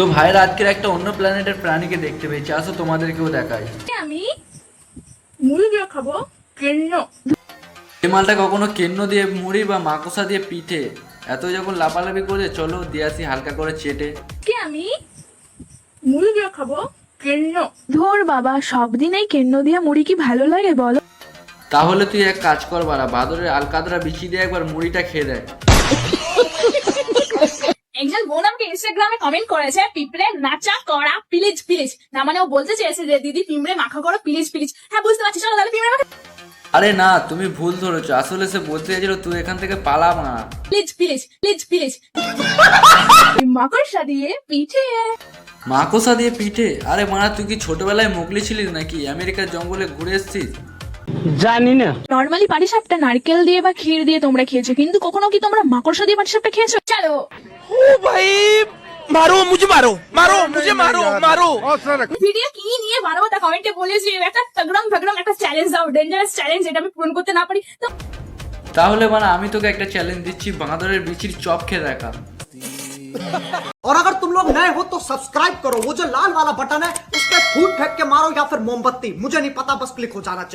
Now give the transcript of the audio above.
তো ভাইয়ের আজকের একটা অন্য প্ল্যানেটের প্রাণীকে দেখতে পেয়েছি, আসো তোমাদেরকেও দেখাই। আমি মুড়ি দিয়ে খাবো কেন? এই মালটা কখনো কেন্ন দিয়ে মুড়ি বা মাকসা দিয়ে পিঠে এত যখন লাফালাফি করে, চলো দিয়ে আসি হালকা করে চেটে। আমি মুড়ি দিয়ে খাবো কেন? ধর বাবা, সব দিন এই কেন্ন দিয়া মুড়ি কি ভালো লাগে বলো? তাহলে তুই এক কাজ কর বাড়া, বাদরের আলকাতরা বিছি দিয়ে একবার মুড়িটা খেয়ে দেয়। একজন বোন আমাকে ইনস্টাগ্রামে কমেন্ট করেছে পিঁপড়ে নাচা করা প্লিজ প্লিজ, না মানে ও বলতে চেয়েছে যে দিদি পিঁপড়ে মাখা করো প্লিজ প্লিজ। হ্যাঁ বুঝতে পারছি, চলো তাহলে পিঁপড়ে মাখা আরে না, তুমি ভুল ধরেছো, আসলে সে বলতে চাইছিল তুই এখান থেকে পালা না। Please please please please. মাকড়সা দিয়ে পিঠে। মাকসা দিয়ে পিঠে? আরে মারা, তুই কি ছোটবেলায় মোগলি ছিলিস নাকি? আমেরিকার জঙ্গলে ঘুরে এসছিস? জানি না। নর্মালি পাটিসাপটা নারকেল দিয়ে বা ক্ষীর দিয়ে তোমরা খেয়েছো, কিন্তু কখনো কি তোমরা মাকড়সা দিয়ে পাটিসাপটা খেয়েছো? চলো ओ भाई मारो मुझे, मारो मारो मुझे, मारो मारो। ভিডিও কি নিয়ে বানাবো তা কমেন্টে বলেছি। একটা তগড়ম ভগড়ম একটা চ্যালেঞ্জ দাও, ডেঞ্জারাস চ্যালেঞ্জ, এটা আমি পূরণ করতে না পারি তো। তাহলে মানে আমি তোকে একটা চ্যালেঞ্জ দিচ্ছি, বাঁদরের বিচির চপ খেয়ে দেখা। और अगर तुम लोग नए हो तो सब्सक्राइब करो, वो जो लाल वाला बटन है उस पर फूट फेंक के मारो या फिर मोमबत्ती, मुझे नहीं पता, बस क्लिक हो जाना चाहिए।